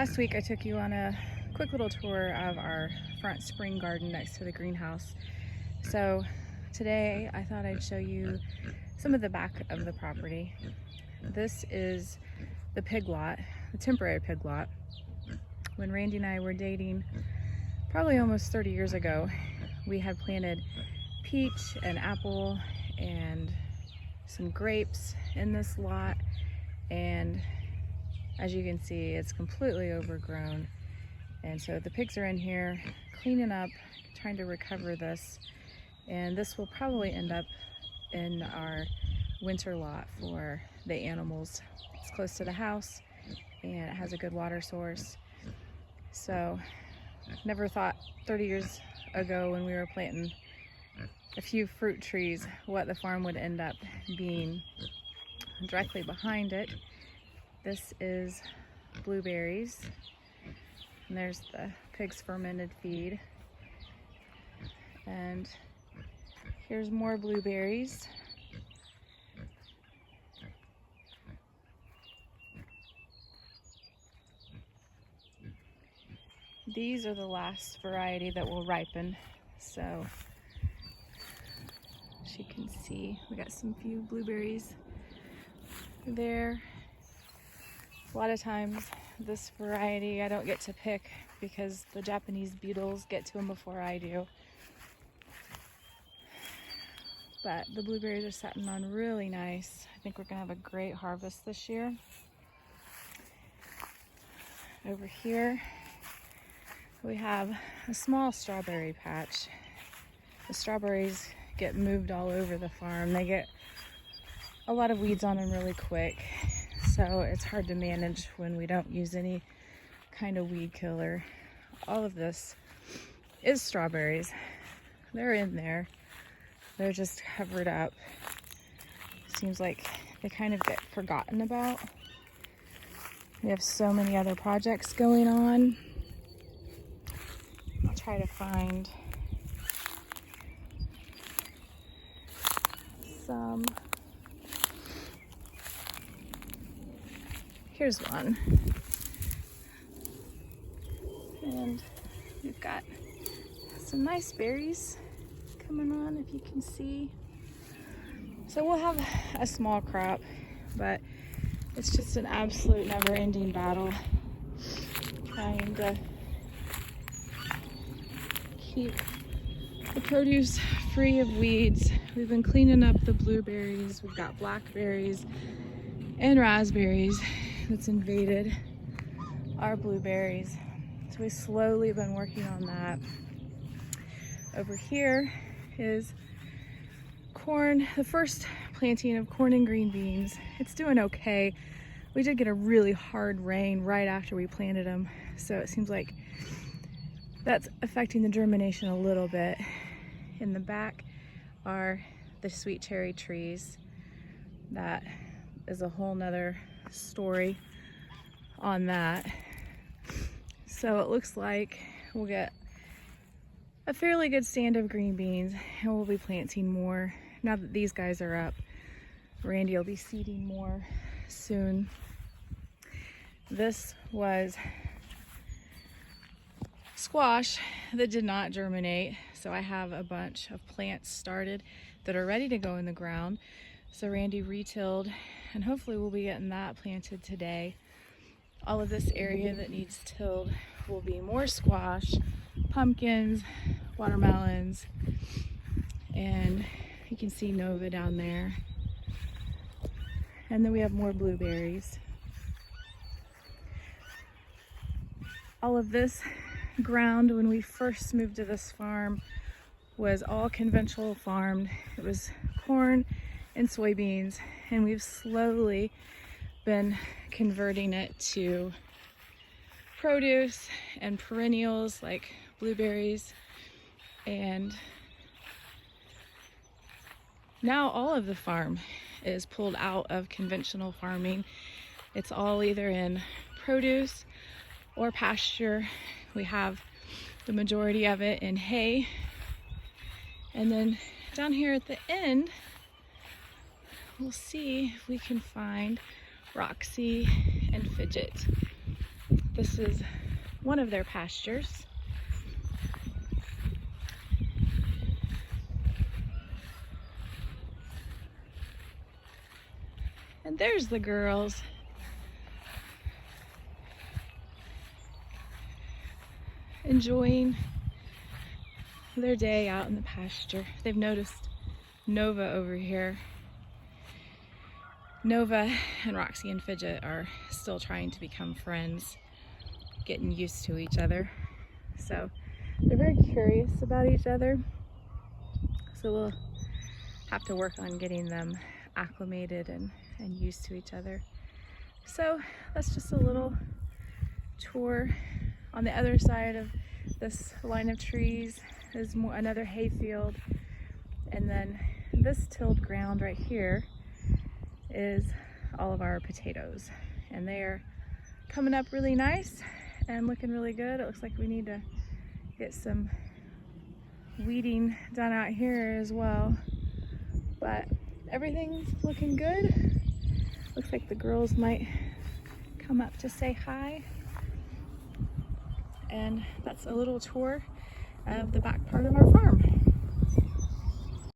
Last week I took you on a quick little tour of our front spring garden next to the greenhouse. So today I thought I'd show you some of the back of the property. This is the pig lot, the temporary pig lot. When Randy and I were dating, probably almost 30 years ago, we had planted peach and apple and some grapes in this lot, and as you can see, it's completely overgrown. And so the pigs are in here cleaning up, trying to recover this, and this will probably end up in our winter lot for the animals. It's close to the house and it has a good water source. So never thought 30 years ago when we were planting a few fruit trees what the farm would end up being. Directly behind it, this is blueberries, and there's the pig's fermented feed, and here's more blueberries. These are the last variety that will ripen, so as you can see, we got some few blueberries there. A lot of times this variety I don't get to pick because the Japanese beetles get to them before I do. But the blueberries are setting on really nice. I think we're gonna have a great harvest this year. Over here we have a small strawberry patch. The strawberries get moved all over the farm. They get a lot of weeds on them really quick, so it's hard to manage when we don't use any kind of weed killer. All of this is strawberries. They're in there. They're just covered up. Seems like they kind of get forgotten about. We have so many other projects going on. I'll try to find some. Here's one. And we've got some nice berries coming on, if you can see. So we'll have a small crop, but it's just an absolute never-ending battle trying to keep the produce free of weeds. We've been cleaning up the blueberries. We've got blackberries and raspberries that's invaded our blueberries. So we've slowly been working on that. Over here is corn, the first planting of corn and green beans. It's doing okay. We did get a really hard rain right after we planted them, so it seems like that's affecting the germination a little bit. In the back are the sweet cherry trees. That is a whole nother story on that. So it looks like we'll get a fairly good stand of green beans, and we'll be planting more. Now that these guys are up, Randy will be seeding more soon. This was squash that did not germinate, so I have a bunch of plants started that are ready to go in the ground. So Randy retilled, and hopefully we'll be getting that planted today. All of this area that needs tilled will be more squash, pumpkins, watermelons, and you can see Nova down there. And then we have more blueberries. All of this ground when we first moved to this farm was all conventional farmed. It was corn and soybeans, and we've slowly been converting it to produce and perennials like blueberries, and now all of the farm is pulled out of conventional farming. It's all either in produce or pasture. We have the majority of it in hay, and then down here at the end we'll see if we can find Roxy and Fidget. This is one of their pastures. And there's the girls. Enjoying their day out in the pasture. They've noticed Nova over here. Nova and Roxy and Fidget are still trying to become friends, getting used to each other. So they're very curious about each other. So we'll have to work on getting them acclimated and used to each other. So that's just a little tour. On the other side of this line of trees is another hay field, and then this tilled ground right here is all of our potatoes, and they are coming up really nice and looking really good. It looks like we need to get some weeding done out here as well, but everything's looking good. Looks like the girls might come up to say hi. And that's a little tour of the back part of our farm.